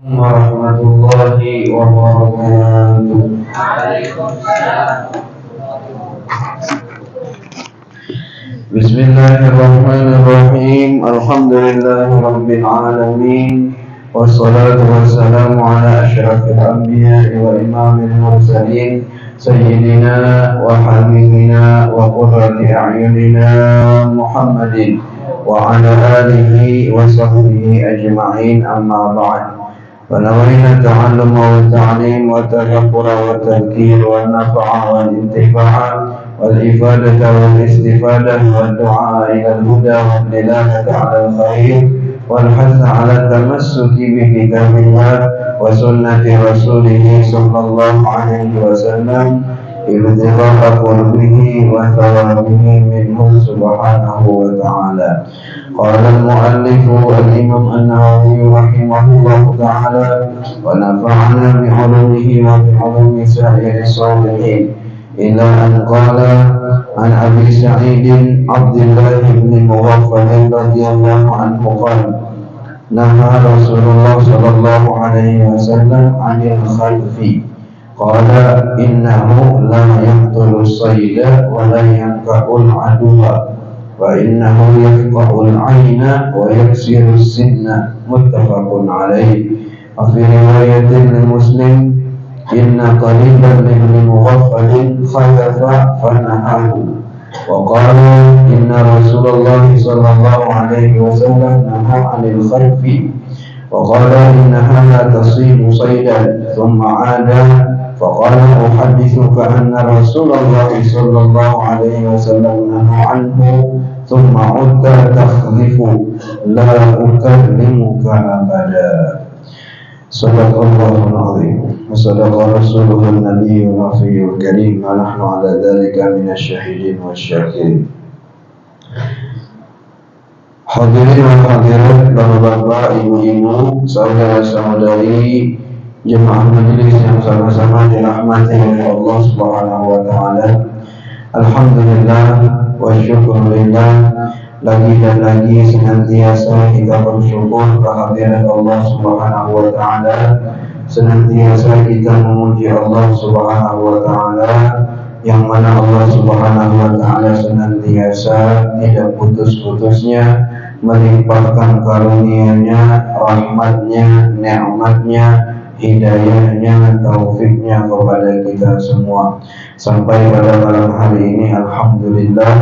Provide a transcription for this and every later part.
warahmatullahi wabarakatuh. Bismillahirrahmanirrahim. Alhamdulillahirabbil alamin. Wassalatu wassalamu ala asyrafil anbiya'i wa imamil mursalin sayyidina wa habibina wa qurrati a'yunina Muhammadin wa ala alihi wa sahbihi ajma'in, amma ba'd. ونوينا التعلم والتعليم والتذكر والتذكير والنفع والانتفاع والإفادة والاستفادة والدعاء إلى الهدى والدلالة على الخير والحث على التمسك بكتاب الله وسنة رسوله صلى الله عليه وسلم ابتغاء قربه وثوابه منه سبحانه وتعالى. قال المؤلف الإمام النووي رحمه الله تعالى: ونفعنا بعلومه وبعلوم سائر الصالحين، إلى أن قال عن أبي سعيد عبد الله بن مغفل رضي الله عنه قال: نهى رسول الله صلى الله عليه وسلم عن الخلف، قال: إنه لا يقتل الصيد ولا ينكأ العدو، وإنه يفقع العين ويكسر السن، متفق عليه. وفي رواية لمسلم: إن قريبا لابن مغفل خلف فنهاه، وقال: إن رسول الله صلى الله عليه وسلم نهى عن الخلف، وقال: إنها لا تصيد صيدا، ثم عاد فقال: أحدثك أن رسول الله صلى الله عليه وسلم نهى عنه، ثم عدت تخلف، لا أكلمك أبدا. صدق الله العظيم وصدق رسوله النبي الوفي الكريم، ونحن على ذلك من الشاهدين والشاكرين. Hadirin dan hadirat, bapak-bapak, ibu-ibu, saudara-saudari, jemaah majelis yang sama-sama dirahmati oleh Allah Subhanahu wa taala. Alhamdulillah wa syukurillah, lagi dan lagi senantiasa kita bersyukur kehadiran Allah Subhanahu wa taala, senantiasa kita memuji Allah Subhanahu wa taala, yang mana Allah Subhanahu wa taala senantiasa tidak putus-putusnya melimpahkan karunia-Nya, rahmat-Nya, nikmat-Nya, hidayahnya, taufiknya kepada kita semua. Sampai pada malam hari ini, alhamdulillah,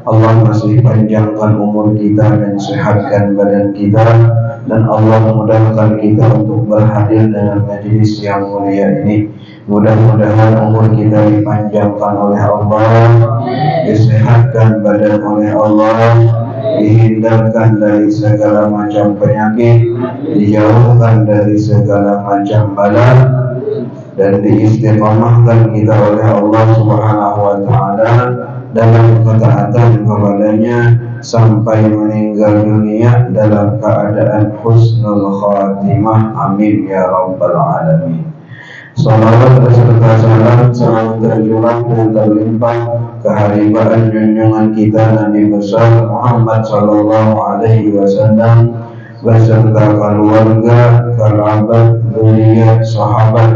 Allah masih panjangkan umur kita dan sehatkan badan kita, dan Allah memudahkan kita untuk berhadir dalam majelis yang mulia ini. Mudah-mudahan umur kita dipanjangkan oleh Allah, disehatkan badan oleh Allah, dihindarkan dari segala macam penyakit, dijauhkan dari segala macam bala, dan diistiqamahkan kita oleh Allah Subhanahu wa taala dalam ketaatan kepadanya sampai meninggal dunia dalam keadaan husnul khatimah. Amin ya rabbal alamin. Salawat beserta salam selalu tercurah dan terlimpah keharibaan junjungan kita Nabi besar Muhammad sallallahu alaihi wasallam beserta keluarga, kerabat, zuriat, sahabat,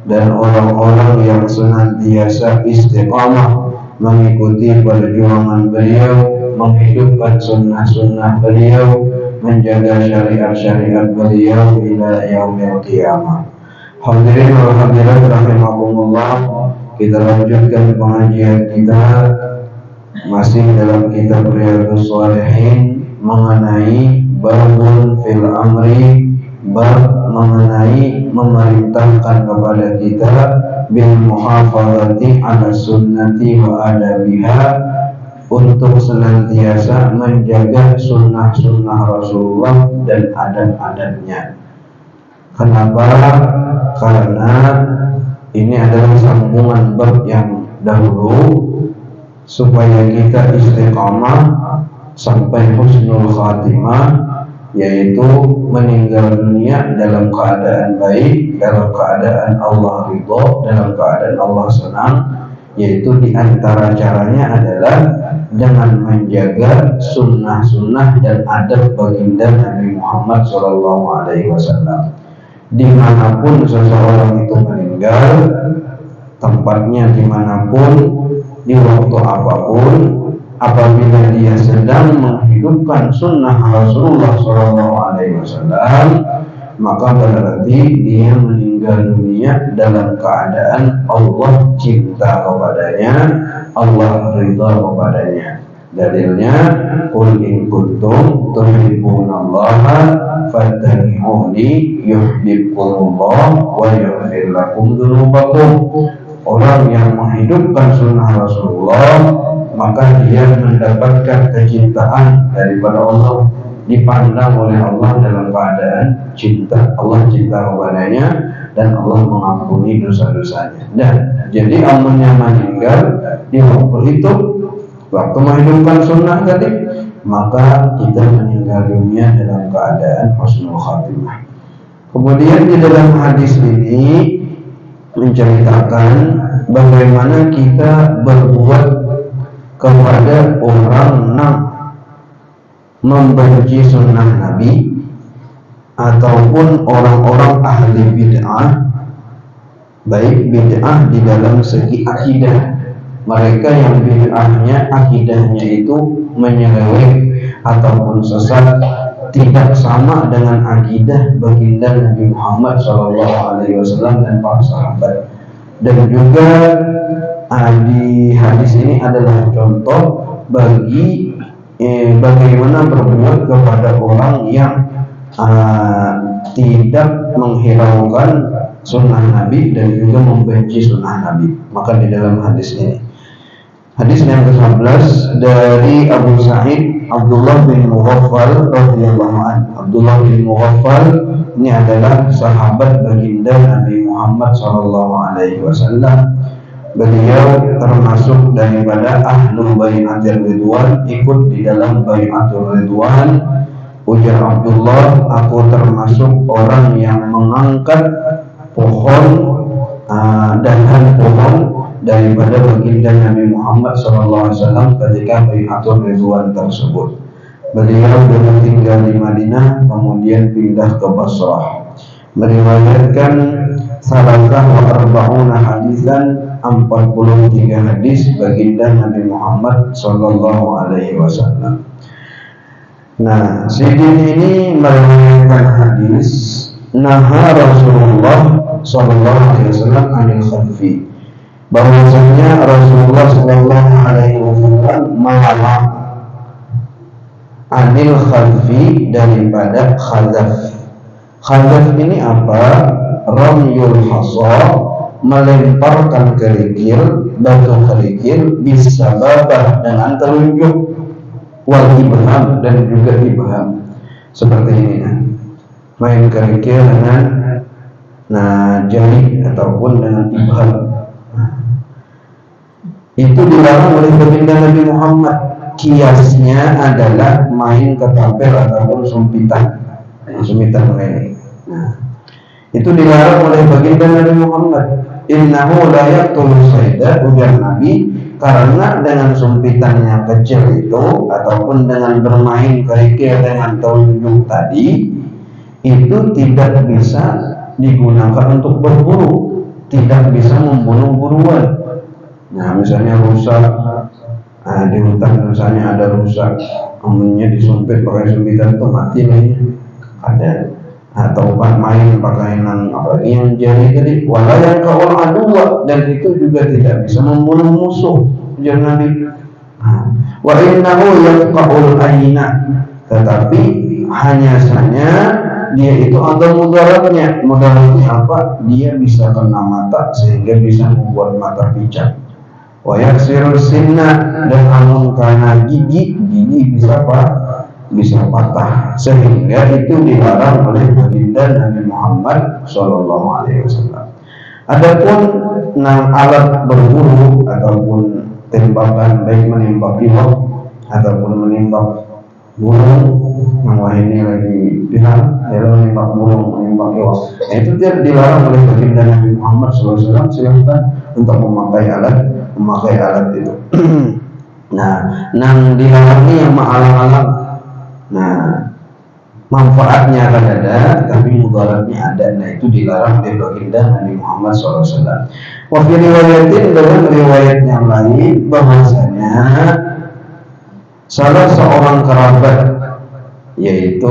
dan orang-orang yang senantiasa istiqamah mengikuti perjuangan beliau, menghidupkan sunnah-sunnah beliau, menjaga syariat-syariat beliau ila yaumil qiyamah. Hadirin wa hadirat rahimakumullah, kita lanjutkan pengajian kita masih dalam kitab Riyadhus Shalihin mengenai babun fil amri, bab mengenai memerintahkan kepada kita bil muhafazati ala sunnati wa adabiha, untuk senantiasa menjaga sunnah-sunnah Rasulullah dan adab-adabnya. Kenapa? Karena ini adalah sambungan bab yang dahulu, supaya kita istiqamah sampai husnul khatimah, yaitu meninggal dunia dalam keadaan baik, dalam keadaan Allah ridha, dalam keadaan Allah senang, yaitu diantara caranya adalah dengan menjaga sunnah-sunnah dan adab baginda Nabi Muhammad SAW. dimanapun seseorang itu meninggal, tempatnya dimanapun, di waktu apapun, apabila dia sedang menghidupkan sunnah Rasulullah SAW, maka berarti dia meninggal dunia dalam keadaan Allah cinta kepadanya, Allah ridha kepadanya. Dalilnya, qul in kuntum tuhibbunallaha fattabi'uni yuhibbukumullah wa yaghfir lakum dzunubakum. Orang yang menghidupkan sunnah Rasulullah, maka dia mendapatkan kecintaan daripada Allah, dipandang oleh Allah dalam keadaan cinta, Allah cinta kepadanya dan Allah mengampuni dosa-dosanya. Dan jadi amannya meninggal di waktu itu, waktu menghidupkan sunnah tadi, maka kita meninggal dunia dalam keadaan husnul khatimah. Kemudian di dalam hadis ini menceritakan bagaimana kita berbuat kepada orang yang membenci sunnah Nabi ataupun orang-orang ahli bid'ah, baik bid'ah di dalam segi akidah, mereka yang bid'ahnya akidahnya itu menyeleweng ataupun sesat, tidak sama dengan akidah baginda Nabi Muhammad SAW dan para sahabat. Dan juga di hadis ini adalah contoh bagi bagaimana berbuat kepada orang yang tidak menghiraukan sunnah Nabi dan juga membenci sunnah Nabi. Maka di dalam hadis ini, hadis yang ke-11 dari Abu Sa'id Abdullah bin Mughaffal radhiyallahu anhu. Abdullah bin Mughaffal ini adalah sahabat baginda Nabi Muhammad SAW. Beliau termasuk daripada ahlul bai'atir ridwan, ikut di dalam bai'atul ridwan. Ujar Abdullah, aku termasuk orang yang mengangkat pohon dahan pohon daripada baginda Nabi Muhammad SAW ketika bai'atul ridwan tersebut. Beliau dulu tinggal di Madinah, kemudian pindah ke Basrah. Meriwayatkan salatah wa arba'una hadisan, 43 hadis baginda Nabi Muhammad SAW. Nah, Sidin ini meriwayatkan hadis naha Rasulullah SAW anil khalfi, bahwasanya Rasulullah SAW melarang anil khalfi, daripada khazaf. Khazaf ini apa? Ramyul hasa, melemparkan kerikil, batu kerikil, bisababah, dengan telunjuk, wal ibham, dan juga ibham. Seperti ini ya. Main kerikil dengan jari ataupun dengan ibham. Itu dilarang oleh baginda Nabi Muhammad. Kiasnya adalah main ketapel ataupun sumpitan ini. Itu dilarang oleh baginda Nabi Muhammad. Innahu la yaqtulu sayda, ujar Nabi, karena dengan sumpitannya kecil itu ataupun dengan bermain kerikil dengan telunjuk tadi, itu tidak bisa digunakan untuk berburu, tidak bisa membunuh buruan. Nah, misalnya rusak, di hutan misalnya ada rusak, kemudian disumpit pakai sumpitan itu mati nih, ada. Atau main pakaian yang jari tadi, wala yang kaul aduwa, dan itu juga tidak bisa membunuh musuh, jangan Nabi. Wa innahu yaqul aina, tetapi hanya saja dia itu ada mudaratnya. Mudaratnya apa? Dia bisa kena mata sehingga bisa membuat mata picak. Wa yaksirul sinna, dan amun karena gigi bisa apa? Bisa patah, sehingga itu dilarang oleh baginda Nabi Muhammad SAW. Adapun alat berburu ataupun tembakan, baik menembak pilot ataupun menembak burung, wah ini lagi bilang menembak burung, menembak iwak, itu tidak dilarang oleh baginda Nabi Muhammad SAW. Silahkan untuk memakai alat itu. Nah, dilarangnya yang maalang-alang. Nah, manfaatnya akan ada, tapi mudaratnya ada. Nah itu dilarang di baginda Nabi Muhammad SAW. Wafir riwayatin, dalam riwayat yang lain bahwasanya salah seorang kerabat, yaitu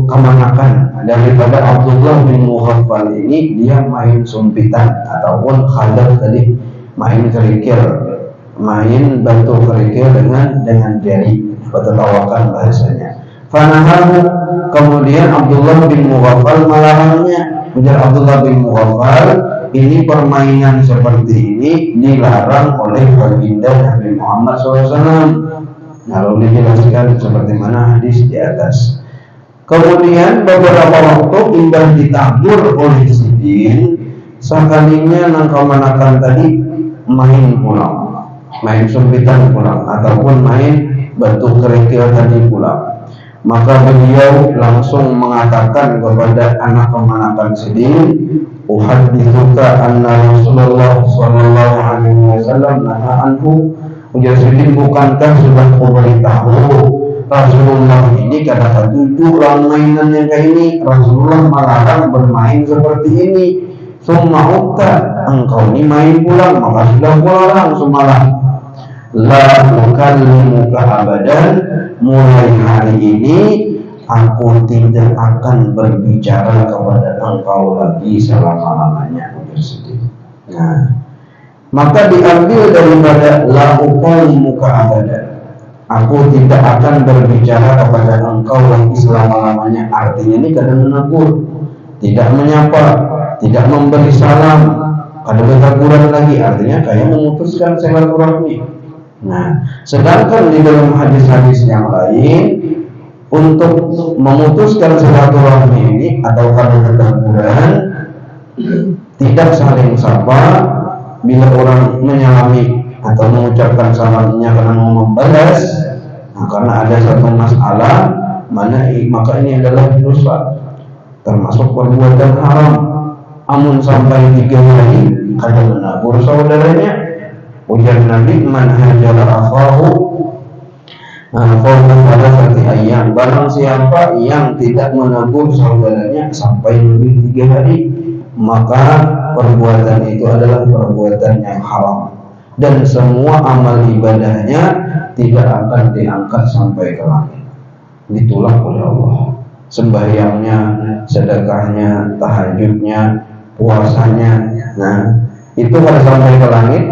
kemenakan daripada Abdullah bin Mughaffal ini, dia main sumpitan ataupun khadab tadi, main kerikil, main batu kerikil dengan jari, bertertawakan bahasanya. Fanahahu, kemudian Abdullah bin Mughaffal melarangnya. Ujar Abdullah bin Mughaffal, ini permainan seperti ini dilarang oleh baginda Nabi Muhammad SAW. Lalu dijelaskan seperti mana hadis di atas. Kemudian beberapa waktu indah ditabur oleh Sidin, sekalinya nangkamanakan tadi main pulang, main sumpitan pulang, ataupun main batu kerikil tadi pulang. Maka beliau langsung mengatakan kepada anak kemanakan Sidin, "Uhadithuka anna Rasulullah sallallahu alaihi wasallam naha anhu." Ujar Sidin, bukankah sudah kuberitahu Rasulullah ini kata tujuh mainan yang kayak ini, Rasulullah melarang bermain seperti ini. Summa ukta, engkau ini main pulang, maka sudah pulang semalah. La ukallimuka abadan, mulai hari ini aku tidak akan berbicara kepada engkau lagi selama-lamanya. Nah, maka diambil daripada la ukallimuka abadan, aku tidak akan berbicara kepada engkau lagi selama-lamanya. Artinya ini kadang menegur, tidak menyapa, tidak memberi salam, kadang berteguran lagi, artinya kayak memutuskan silaturahmi. Nah, sedangkan di dalam hadis-hadis yang lain, untuk memutuskan silaturahmi ini atau kadang berteguran, tidak saling sapa. Bila orang menyalami atau mengucapkan salamnya karena mau membalas, nah, karena ada satu masalah, maka ini adalah dosa, termasuk perbuatan haram. Amun sampai 3 hari kadang menegur saudaranya. Ujar Nabi, man hajara akhahu fawqa thalathati ayyam, barang siapa yang tidak menegur saudaranya sampai lebih 3 hari, maka perbuatan itu adalah perbuatan yang haram, dan semua amal ibadahnya tidak akan diangkat sampai ke langit, ditolak oleh Allah. Sembahyangnya, sedekahnya, tahajudnya, puasanya, nah itu kalau sampai ke langit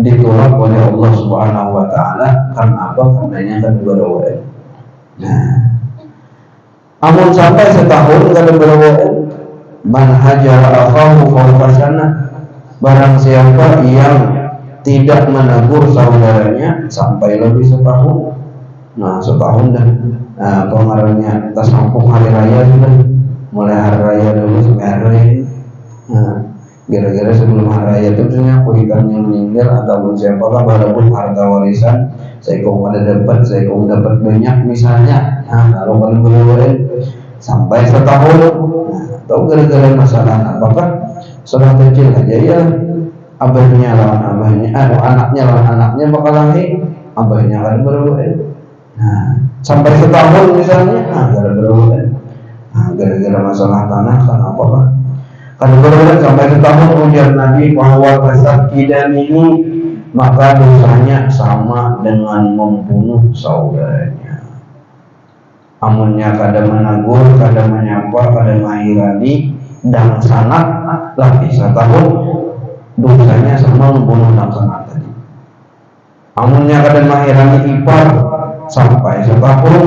ditolak oleh Allah Subhanahu wa taala. Karena apa? Karenanya kan berdoa. Nah, amun sampai setahun kada berdoa, man hajara akhahu fawqa sanah, barang siapa yang tidak menegur saudaranya sampai lebih setahun. Nah, setahun dah. Nah, pengaruhnya tas sambung hari raya sudah. Mulai hari raya dulu sampai hari raya. Nah, gara-gara sebelum hari raya itu punya kuitannya meninggal ataupun siapakah, walaupun harta warisan saya kau ada dapat, saya kau dapat banyak misalnya. Nah, kalau kalian berdoa sampai setahun, nah, atau gara-gara masalah apakah, seorang kecil aja ya, abahnya lawan abahnya, anaknya lawan anaknya bakal lahir, abahnya akan berdoa. Nah, sampai setahun misalnya, nah, gara-gara nah, gara-gara masalah tanah kan apakah, kan berdoa sampai setahun. Ujar Nabi bahwa kesakitan ini maka dosanya sama dengan membunuh saudaranya. Amunnya kada menegur, kada menyapa, kada mahirani, dan sangat lagi setahun, dosanya sama membunuh dan sangat tadi. Amunnya kada mahirani ipar sampai setahun,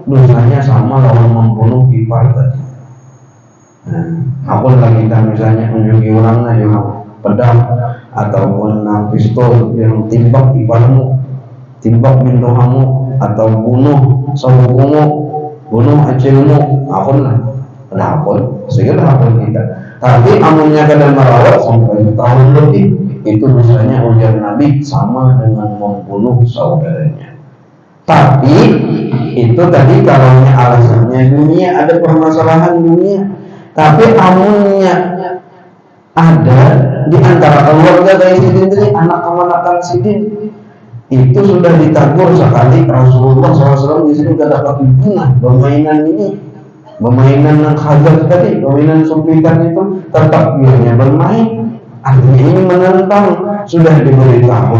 dosanya sama lawan membunuh ipar tadi. Nah, apun lagi kita misalnya menjungi orangnya yang pedang ataupun pistol yang timbak iparmu, timbak bintohamu, atau bunuh saudaramu, bunuh acilmu, apun lah, ada apun, segala apun kita. Tapi amunnya kadang merawat sampai tahun lebih, itu misalnya ujar Nabi sama dengan membunuh saudaranya. Tapi itu tadi kalau alasannya dunia, ada permasalahan dunia. Tapi amunnya ada di antara keluarga dari Sidin ini, anak kemanakan Sidin itu sudah ditegur sekali Rasulullah SAW, di sini tidak dapat guna permainan ini. Permainan yang khazaf tadi, permainan sumpitan itu tetap biarnya bermain. Artinya ini menentang, sudah diberitahu,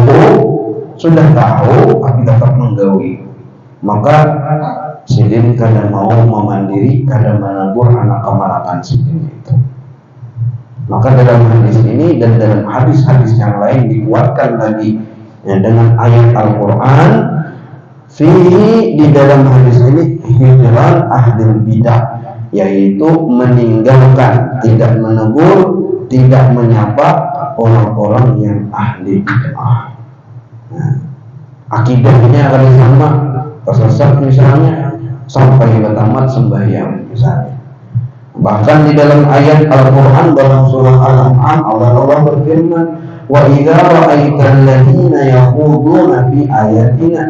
sudah tahu, tapi tetap menggaui. Maka sidin kadang mau memandiri, kadang menegur anak kemalakan sidin itu. Maka dalam hadis ini dan dalam hadis-hadis yang lain dikuatkan lagi ya, dengan ayat Al-Quran. Fihi, di dalam hadis ini hijran ahlul bidah, yaitu meninggalkan, tidak menegur, tidak menyapa orang-orang yang ahli bid'ah. Nah, akidahnya akan sama, tersesat misalnya sampai tamat sembahyang misalnya. Bahkan di dalam ayat Al-Quran dalam surah Al-An'am Allah berfirman, wa idza ra'aital ladzina yakhuduna fi ayatina,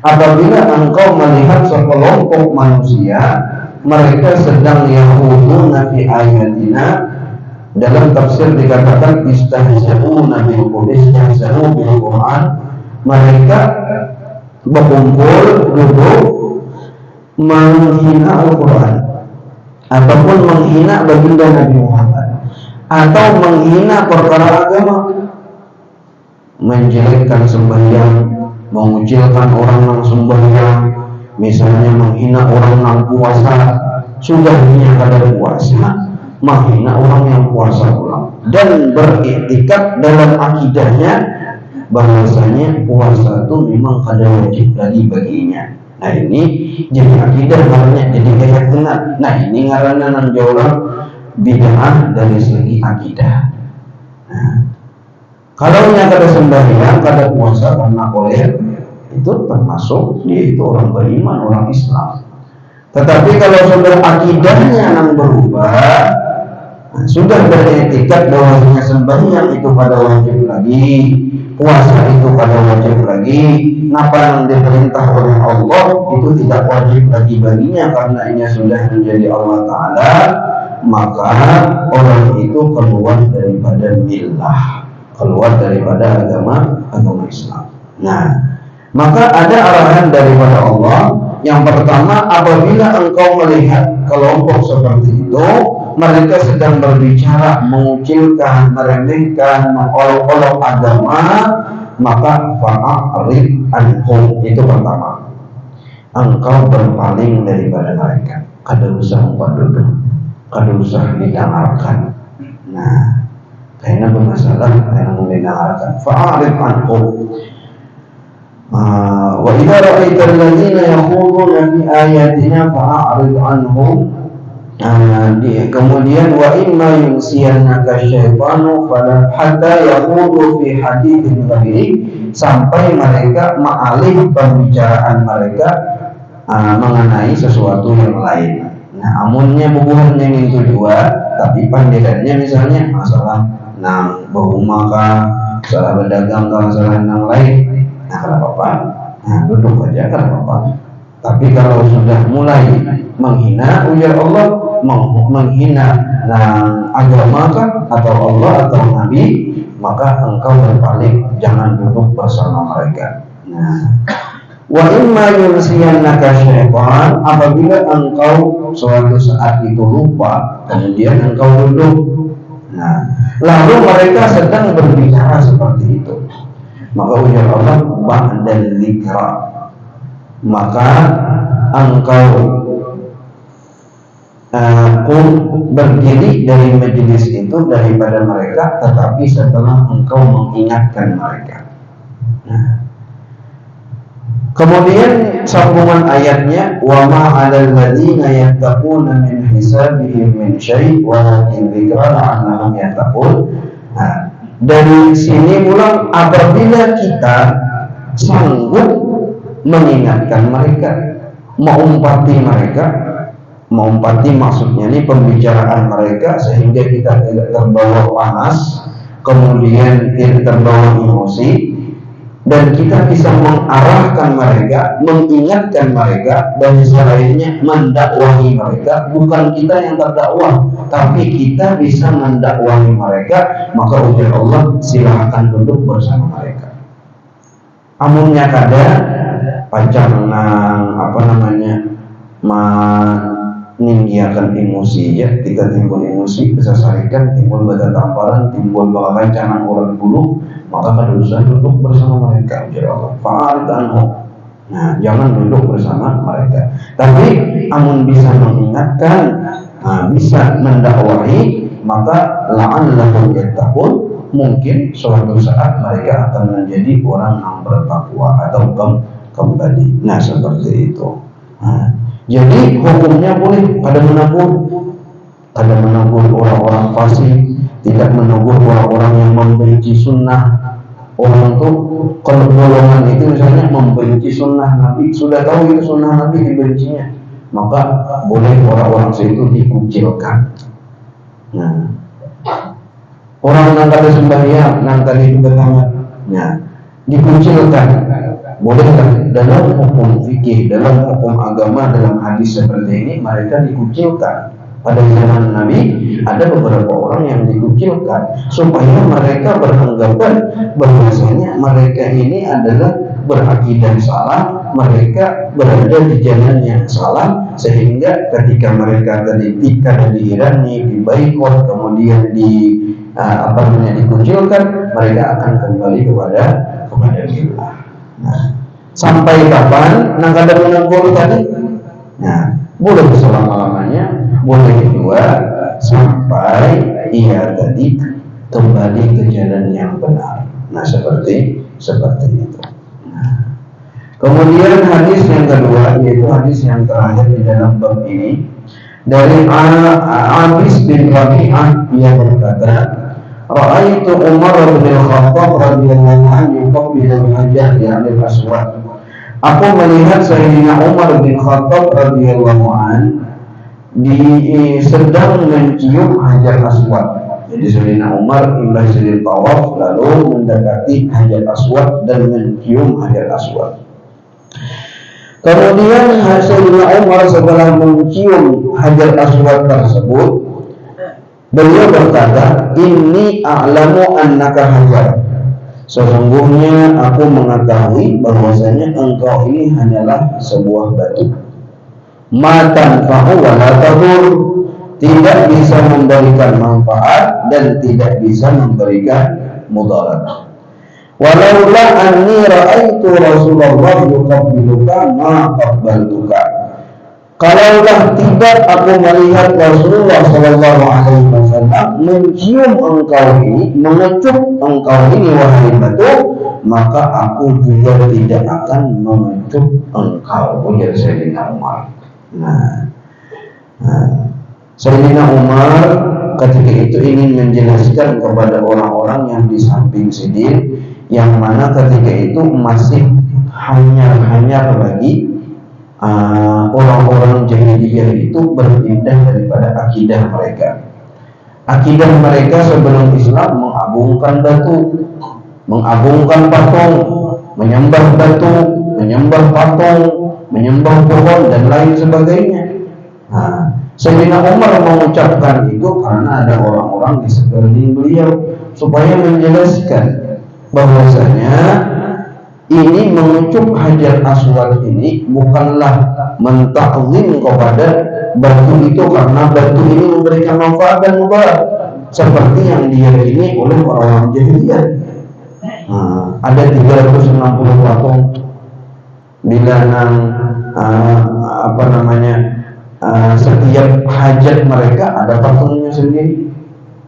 apabila engkau melihat sekelompok manusia mereka sedang yakhuduna fi ayatina, dalam tafsir dikatakan istahza'una bil Qur'an, mereka berkumpul duduk menghina Al-Quran ataupun menghina baginda Nabi Muhammad atau menghina perkara agama, menjelekkan sembahyang, mengucilkan orang yang sembahyang, misalnya menghina orang yang puasa, sudah menyatakan puasa, menghina orang yang puasa ulang, dan beriktikad dalam akidahnya bahwasanya puasa itu memang kada wajib lagi baginya. Nah ini jadi akidah namanya, jadi keyakinan. Nah ini ngaranna nang jauh bid'ah dari segi akidah. Nah, kalau nya kada sembahyang, kada puasa karena koler, itu termasuk dia itu orang beriman, orang Islam. Tetapi kalau sudah akidahnya yang berubah, nah, sudah beretikat bahwasanya sembahyang itu pada wajib lagi, puasa itu pada wajib lagi, apa yang diperintah oleh Allah itu tidak wajib lagi baginya karena ini sudah menjadi Allah Ta'ala, maka orang itu keluar daripada millah, keluar daripada agama Islam. Nah, maka ada arahan daripada Allah. Yang pertama, apabila engkau melihat kelompok seperti itu, mereka sedang berbicara, mengucilkan, meremehkan, mengolok-olok agama, maka fa'arid anhum, itu pertama. Engkau berpaling daripada mereka, kada usah duduk, kada usah didengarkan. Nah, karena bermasalah, karena mendengarkan, fa'arid anhum. Wa idza ra'aital ladzina yakhuduna fi ayatina fa'arid anhum. Kemudian wa imma yunsiyannaka syaitanu fala hatta yakhudu fi haditsin ghairi, sampai mereka mengalih pembicaraan mereka mengenai sesuatu yang lain. Nah, amunnya bukan yang itu dua, tapi pandirannya misalnya masalah nang berumah kah, masalah berdagang kah, masalah nang lain. Nah, kada apa-apa. Nah, duduk aja kada apa-apa. Tapi kalau sudah mulai menghina ujar Allah, menghina agama atau Allah atau Nabi, maka engkau berpaling, jangan duduk bersama mereka. Nah, wa imma yunsiyannaka syaitan, apabila engkau suatu saat itu lupa, kemudian engkau duduk. Nah, lalu mereka sedang berbicara seperti itu, maka ujar Allah ba'dal dzikra, maka engkau berdiri dari majelis itu daripada mereka, tetapi setelah engkau mengingatkan mereka. Nah, kemudian sambungan ayatnya, wa ma 'alal ladzina yattaquna min hisabihim min syai' walakin dzikra la'annahum yattaqun. Nah, dari sini mula apabila kita sanggup mengingatkan mereka, mengumpati maksudnya ini pembicaraan mereka sehingga kita tidak terbawa panas, kemudian tidak terbawa emosi, dan kita bisa mengarahkan mereka, mengingatkan mereka, dan selainnya mendakwahi mereka. Bukan kita yang terdakwah, tapi kita bisa mendakwahi mereka. Maka ujar Allah, silahkan duduk bersama mereka. Amunnya kada pancang meninggikan emosi, ya kita timbul emosi, kesasarikan, timbul bata tamparan, timbul bakal rancangan orang dulu, maka kedudukan duduk bersama mereka. Ya Allah, fa'arid anhum. Nah, jangan duduk bersama mereka. Tapi amun bisa mengingatkan, bisa mendakwahi, maka la'allahum yattaqun, mungkin suatu saat mereka akan menjadi orang yang bertakwa atau kembali. Nah, seperti itu. Jadi hukumnya boleh pada menegur orang-orang fasik, tidak menegur orang-orang yang membenci sunnah. Orang tuh kalau golongan itu misalnya membenci sunnah Nabi, sudah tahu itu sunnah Nabi dibencinya, maka boleh orang-orang itu dikucilkan. Nah, orang yang kata sembahyang, yang kata itu bertanya, dikucilkan. Bolehlah dalam hukum fikih, dalam hukum agama, dalam hadis seperti ini mereka dikucilkan. Pada zaman Nabi ada beberapa orang yang dikucilkan supaya mereka beranggapan bahwasanya mereka ini adalah berakidah salah, mereka berada di jalan yang salah, sehingga ketika mereka tadi dihirani, dibaikot, kemudian dikucilkan, mereka akan kembali kepada Allah. Nah, sampai kapan nang kada menegur tadi? Nah, boleh selama-lamanya, boleh kedua sampai ia tadi kembali ke jalan yang benar. Nah, seperti itu. Nah, kemudian hadis yang kedua, yaitu hadis yang terakhir di dalam bab ini, dari Abis bin Rabi'ah, ia berkata, Ra'aitu Umar bin Khattab radhiyallahu anhu yuqabbilu al-hajar ya'ni al-aswad. Aku melihat Sayyidina Umar bin Khattab radhiyallahu anhu sedang mencium hajar aswad. Jadi Sayyidina Umar imlai sedang tawaf lalu mendekati hajar aswad dan mencium hajar aswad. Kemudian Sayyidina Umar setelah mencium hajar aswad tersebut, beliau berkata, "Inni a'lamu annaka hajar." Sesungguhnya aku mengetahui bahwasanya engkau ini hanyalah sebuah batu. Ma tanfa'u wa la tadur, tidak bisa memberikan manfaat dan tidak bisa memberikan mudarat. Walaula anni ra'aitu Rasulullah yuqabbiluka ma qabbaltuka. Kalaulah tidak aku melihat Rasulullah Shallallahu Alaihi Wasallam mencium engkau ini, mengecup engkau ini wahai batu, maka aku juga tidak akan mengecup engkau. Ujar Sayyidina Umar. Sayyidina Umar ketika itu ingin menjelaskan kepada orang-orang yang di samping sidin, yang mana ketika itu masih hanya bagi orang-orang jahiliyah itu berpindah daripada akidah mereka. Akidah mereka sebelum Islam mengagungkan batu, mengagungkan patung, menyembah batu, menyembah patung, menyembah pohon dan lain sebagainya. Sayyidina Umar mengucapkan itu karena ada orang-orang di sekeliling beliau supaya menjelaskan bahwasanya ini mengucup hajar aswad ini bukanlah mentaklim kepada batu itu karena batu ini memberikan manfaat dan mudarat seperti yang diyakini oleh orang-orang jahiliyah. Ada 360 patung bila setiap hajat mereka ada patungnya sendiri.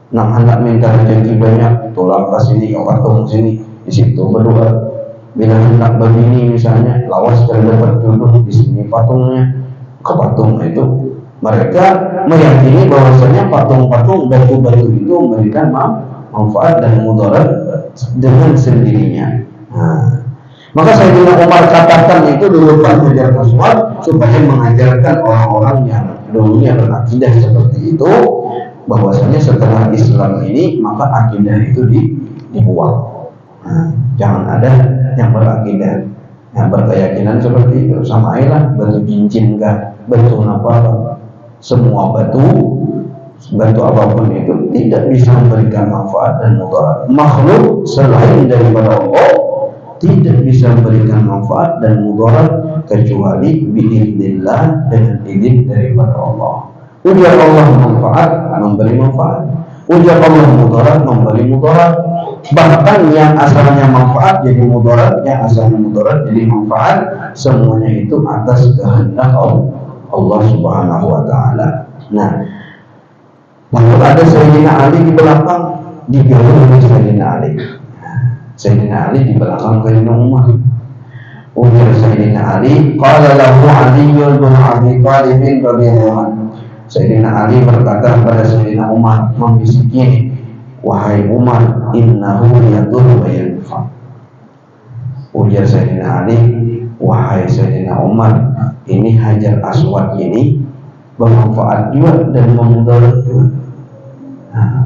Hendak minta rezeki banyak, tolak ke sini, patung sini, di situ berdoa. Bila hendak begini misalnya, lawas dapat duduk di sini patungnya, ke patung itu. Mereka meyakini bahwasanya patung-patung batu-batu itu memberikan manfaat dan mudarat dengan sendirinya. Maka Sayyidina Umar katakan itu dulu hajar aswad supaya mengajarkan orang-orang yang dulunya berakidah seperti itu bahwasanya setelah Islam ini maka akidah itu dibuang. Jangan ada yang berakidah, yang berkeyakinan seperti itu. Samailah batu cincin kah, batu apa, semua batu apapun itu tidak bisa memberikan manfaat dan mudarat. Makhluk selain daripada Allah tidak bisa memberikan manfaat dan mudarat kecuali biidznillah, dengan izin daripada Allah. Ujar Allah manfaat, memberi manfaat. Ujar Allah mudarat, memberi mudarat. Bahkan yang asalnya manfaat jadi mudarat, yang asalnya mudarat jadi manfaat, semuanya itu atas kehendak Allah Subhanahu wa taala. Nah, lalu ada Sayyidina Ali di belakang, digaul oleh Sayyidina Ali. Sayyidina Ali di belakang Sayyidina Umar. Ujar Sayyidina Ali, qala lahu Ali bin Abi Thalib radhiyallahu anhu. Sayyidina Ali berkata kepada Sayyidina Umar, membisiki, wahai Umar, innahu yadur wa yanfa. Ujar Sayyidina Ali, wahai Sayyidina Umar, ini Hajar Aswad ini bermanfaat juga dan memudarat juga. Nah,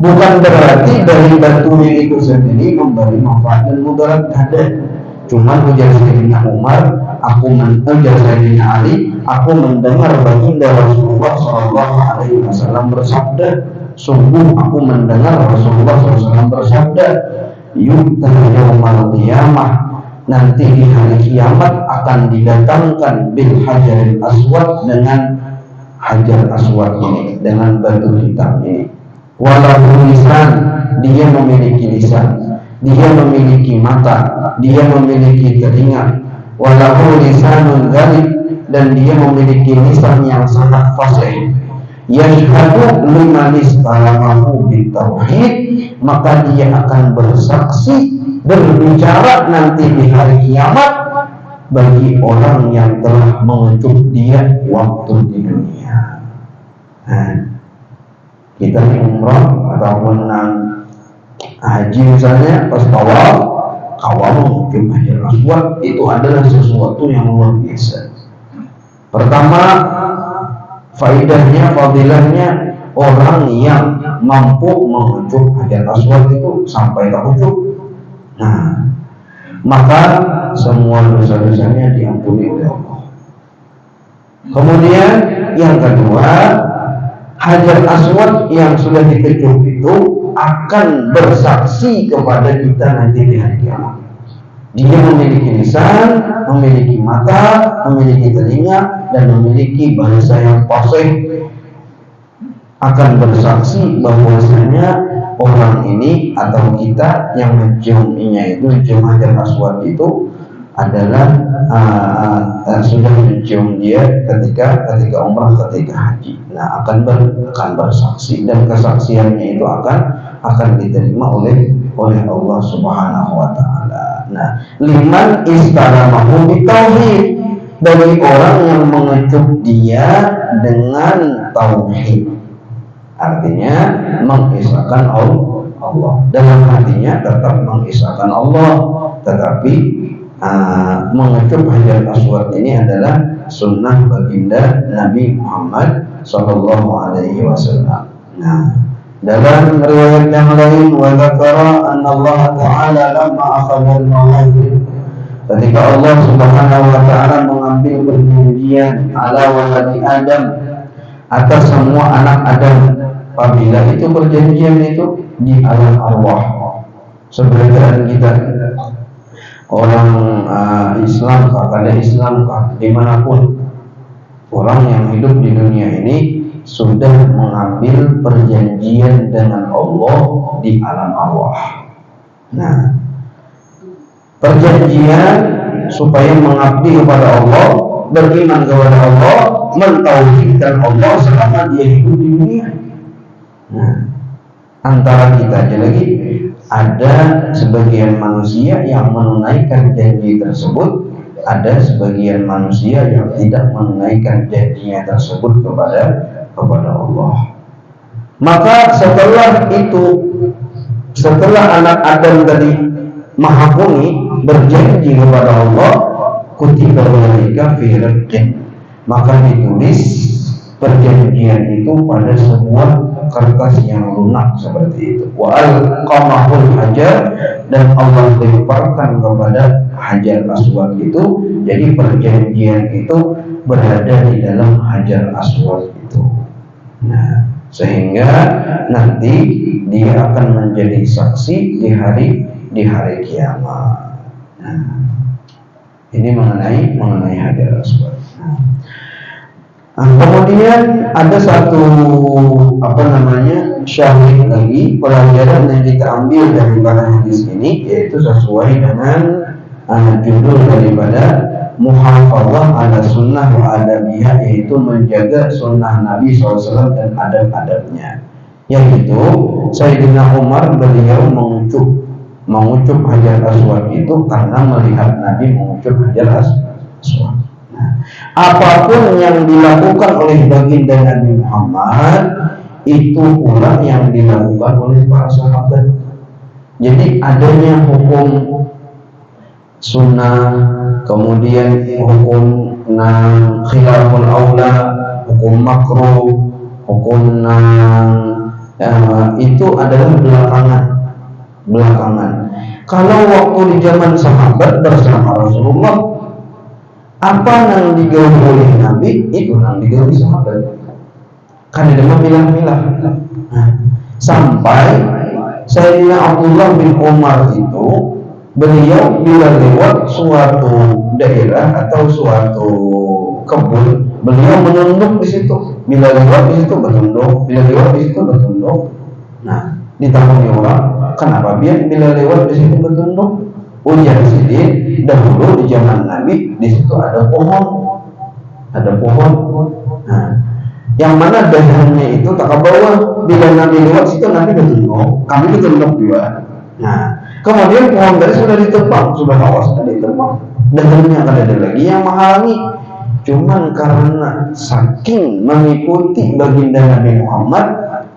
bukan berarti dari batunya itu sendiri memberi manfaat dan mudarat, ada. Cuman ujar Sayyidina Umar, ujar Sayyidina Ali, aku mendengar baginda Rasulullah SAW bersabda, sungguh aku mendengar Rasulullah SAW bersabda, yu'ta yaumal qiyamah, nanti di hari kiamat akan didatangkan bil hajaril aswad, dengan hajar aswad ini, dengan batu hitam ini. Walau lisan, dia memiliki lisan, dia memiliki mata, dia memiliki telinga. Walau lisanun dzalik, dan dia memiliki lisan yang sangat fasih. Yashhadu liman istalamahu bitauhid, maka dia akan bersaksi, berbicara nanti di hari kiamat bagi orang yang telah mengecup dia waktu di dunia. Nah, kita di umrah ataupun haji misalnya, pas tawaf, kawal mengecup Hajar Aswad, itu adalah sesuatu yang luar biasa. Pertama, faidahnya, fadilahnya, orang yang mampu mengecup Hajar Aswad itu sampai terkecup, nah, maka semua dosa-dosanya diampuni oleh Allah. Kemudian yang kedua, Hajar Aswad yang sudah dikecup itu akan bersaksi kepada kita nanti di hari kiamat. Dia memiliki lisan, memiliki mata, memiliki telinga, dan memiliki bahasa yang fasih. Akan bersaksi bahwasanya orang ini atau kita yang menciumnya itu, mencium Hajar Aswad itu adalah sudah mencium dia ketika umrah, ketika haji. Nah, akan bersaksi, dan kesaksiannya itu akan diterima oleh Allah Subhanahu wa taala. Nah, liman istalamahu bitauhid, bagi orang yang mengecup dia dengan tauhid. Artinya mengisahkan Allah, dalam hatinya tetap mengisahkan Allah, tetapi mengecup Hajar Aswad ini adalah sunnah baginda Nabi Muhammad Sallallahu Alaihi Wasallam. Nah, dalam riwayat yang lain, wa dzakara anna Allah Ta'ala lamma akhadha al-mawaqif, ketika Allah Subhanahu wa taala mengambil perjanjian ala waladi Adam, atas semua anak Adam, apabila itu perjanjian itu di alam arwah. Sebenarnya kita orang Islam kah, kada Islam kah, dimanapun orang yang hidup di dunia ini sudah mengambil perjanjian dengan Allah di alam arwah. Nah, perjanjian supaya mengabdi kepada Allah, beriman kepada Allah, mentauhidkan Allah selama dia hidup di dunia. Nah, antara kita aja lagi ada sebagian manusia yang menunaikan janji tersebut, ada sebagian manusia yang tidak menunaikan janjinya tersebut kepada Allah. Maka setelah anak Adam tadi menghakimi berjanji kepada Allah, kutiba dzalika fi raqqin, maka ditulis perjanjian itu pada sebuah kertas yang lunak seperti itu. Wa alqamahul hajar, dan Allah lemparkan kepada Hajar Aswad itu. Jadi perjanjian itu berada di dalam Hajar Aswad itu. Nah, sehingga nanti dia akan menjadi saksi di di hari kiamat. Nah, ini mengenai Hajar Aswad. Nah, kemudian ada satu syahid lagi, pelajaran yang kita ambil daripada hadis ini, yaitu sesuai dengan judul daripada muhafadzah ala sunnah wa adabiyah, yaitu menjaga sunnah Nabi SAW dan adab-adabnya. Yaitu Sayyidina Umar beliau mengucup Hajar Aswad itu karena melihat Nabi mengucup Hajar Aswad. Apapun yang dilakukan oleh baginda Nabi Muhammad, itu pula yang dilakukan oleh para sahabat. Jadi adanya hukum sunnah, kemudian hukum khilaful aula, hukum makruh, hukum itu adalah belakangan. Kalau waktu di zaman sahabat bersama Rasulullah, apa yang digauli oleh Nabi, itu yang digauli sahabat. Kan ada milah-milah. Sampai Sayyidina Abdullah bin Umar itu, beliau bila lewat suatu daerah atau suatu kebun, beliau menunduk di situ. Bila lewat di situ bertunduk, bila lewat di situ bertunduk. Nah, ditanya orang, kenapa bila lewat di situ bertunduk? Ujar Sidin, dahulu di zaman Nabi di situ ada pohon. Nah, yang mana dahannya itu tak ke bawah. Bila Nabi lewat situ, Nabi bertunduk, kami bertunduk juga. Nah, kemudian pohon tadi sudah ditebang, sudah ditebang. Dahannya kan ada lagi yang menghalangi. Cuman karena saking mengikuti baginda Nabi Muhammad,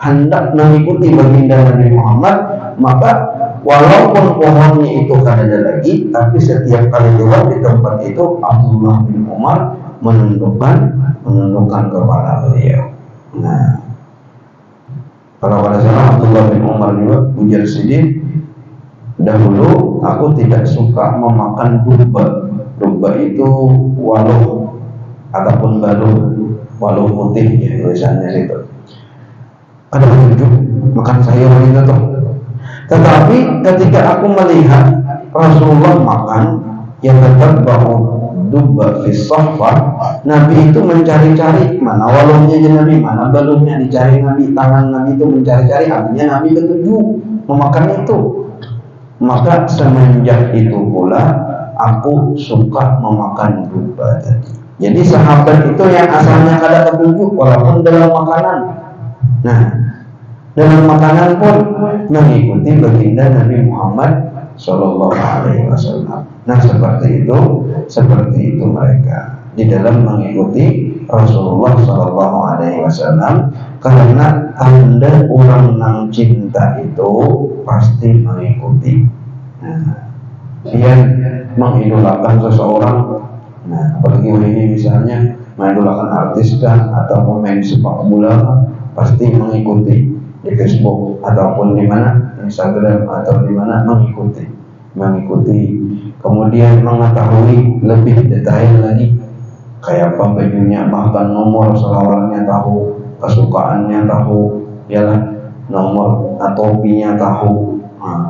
hendak mengikuti baginda Nabi Muhammad, maka walaupun pohonnya itu kan ada lagi, tapi setiap kali lewat di tempat itu, Abdullah bin Umar menundukkan kepala beliau. Nah, kalau pada salah Abdullah bin Umar juga ujar Sidin, dahulu aku tidak suka memakan dubba. Dubba itu waluh ataupun waluh putih ya tulisannya situ. Ada petunjuk makan sayur itu tuh. Tetapi ketika aku melihat Rasulullah makan, yang tetap bahwa dubba fi safar, Nabi itu mencari-cari mana waluhnya Nabi, mana balungnya dicari Nabi, tangan Nabi itu mencari-cari, artinya Nabi ketujuh memakan itu. Maka semenjak itu pula aku suka memakan dubba tadi. Jadi sahabat itu yang asalnya kada ketujuh walaupun dalam makanan. Nah, dalam makanan pun mengikuti baginda Nabi Muhammad Sallallahu Alaihi Wasallam. Nah, seperti itu mereka di dalam mengikuti Rasulullah Sallallahu Alaihi Wasallam, karena tanda orang yang cinta itu pasti mengikuti. Nah, dia mengidolakan seseorang. Nah, apalagi ini misalnya mengidolakan artis kan atau pemain sepak bola, pasti mengikuti di Facebook ataupun di mana Instagram atau di mana mengikuti. Kemudian mengetahui lebih detail lagi kayak apa bajunya, bahkan nomor selawatnya tahu, kesukaannya tahu, yalah nomor topinya tahu,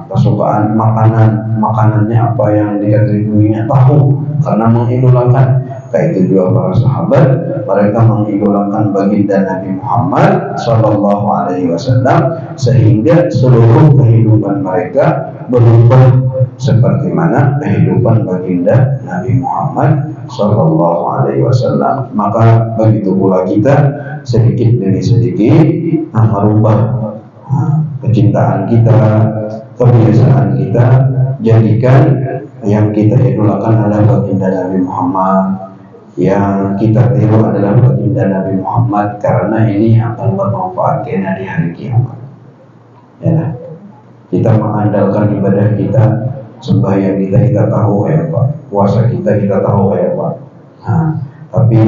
kesukaan makanannya apa yang dikatakan tahu, karena mengidolakan. Kayak itu juga para sahabat, mereka mengidolakan baginda Nabi Muhammad Sallallahu Alaihi Wasallam, sehingga seluruh kehidupan mereka berubah seperti mana kehidupan baginda Nabi Muhammad Sallallahu Alaihi Wasallam. Maka begitu pula kita sedikit demi sedikit merubah kecintaan kita, kebiasaan kita, jadikan yang kita idolakan adalah baginda Nabi Muhammad, yang kita tiru adalah baginda Nabi Muhammad, karena ini akan bermanfaat kita di hari kiamat. Ya, kita mengandalkan ibadah kita, sembahyang kita tahu apa, puasa kita tahu apa. Tapi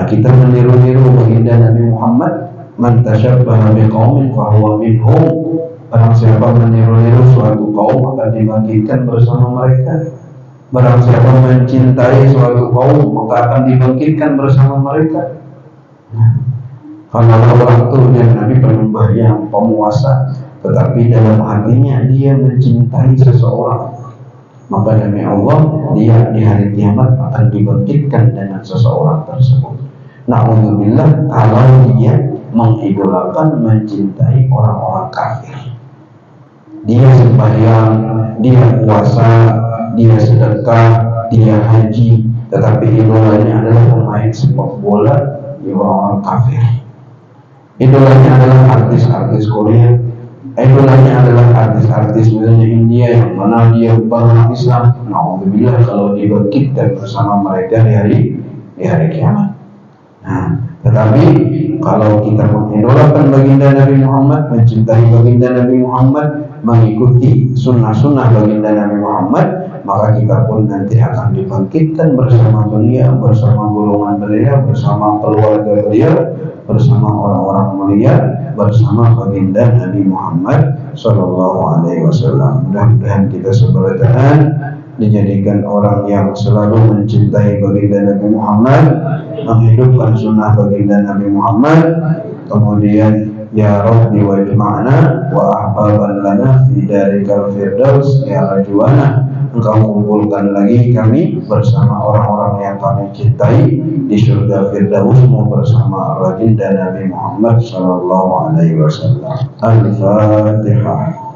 kita meniru-niru baginda Nabi Muhammad, man tashabbaha biqaumin fahuwa minhum. Barang siapa meniru-niru suatu kaum akan dibangkitkan bersama mereka. Barang siapa mencintai suatu kaum maka akan dibangkitkan bersama mereka. Kalau orang itu dan Nabi penyembah yang pemuasa, tetapi dalam hatinya dia mencintai seseorang, maka demi Allah dia di hari kiamat akan dibangkitkan dengan seseorang tersebut. Na'udzubillah kalau dia mengidolakan, mencintai orang-orang kafir. Dia sembahyang, dia puasa, dia sedekah, dia haji, tetapi idolanya adalah pemain sepak bola di orang-orang kafir. Idolanya adalah artis-artis Korea, idolanya adalah artis-artis misalnya India yang mana dia bukan Islam. Alhamdulillah kalau dibangkitkan bersama mereka di hari kiamat. Nah, tetapi kalau kita mengidolakan baginda Nabi Muhammad, mencintai baginda Nabi Muhammad, mengikuti sunnah-sunnah baginda Nabi Muhammad, maka kita pun nanti akan dibangkitkan bersama beliau, bersama golongan beliau, bersama keluarga beliau, bersama orang-orang mulia, bersama baginda Nabi Muhammad Sallallahu Alaihi Wasallam. Mudah-mudahan kita seberatan dijadikan orang yang selalu mencintai baginda Nabi Muhammad, menghidupkan sunnah baginda Nabi Muhammad, kemudian ya Rabbi wa ijma'na wa ahbaban lana fi darikal firdaus, ya Rajuana, engkau kumpulkan lagi kami bersama orang-orang yang kami cintai di surga Firdausmu bersama baginda Nabi Muhammad Sallallahu Alaihi Wasallam. Al-Fatihah.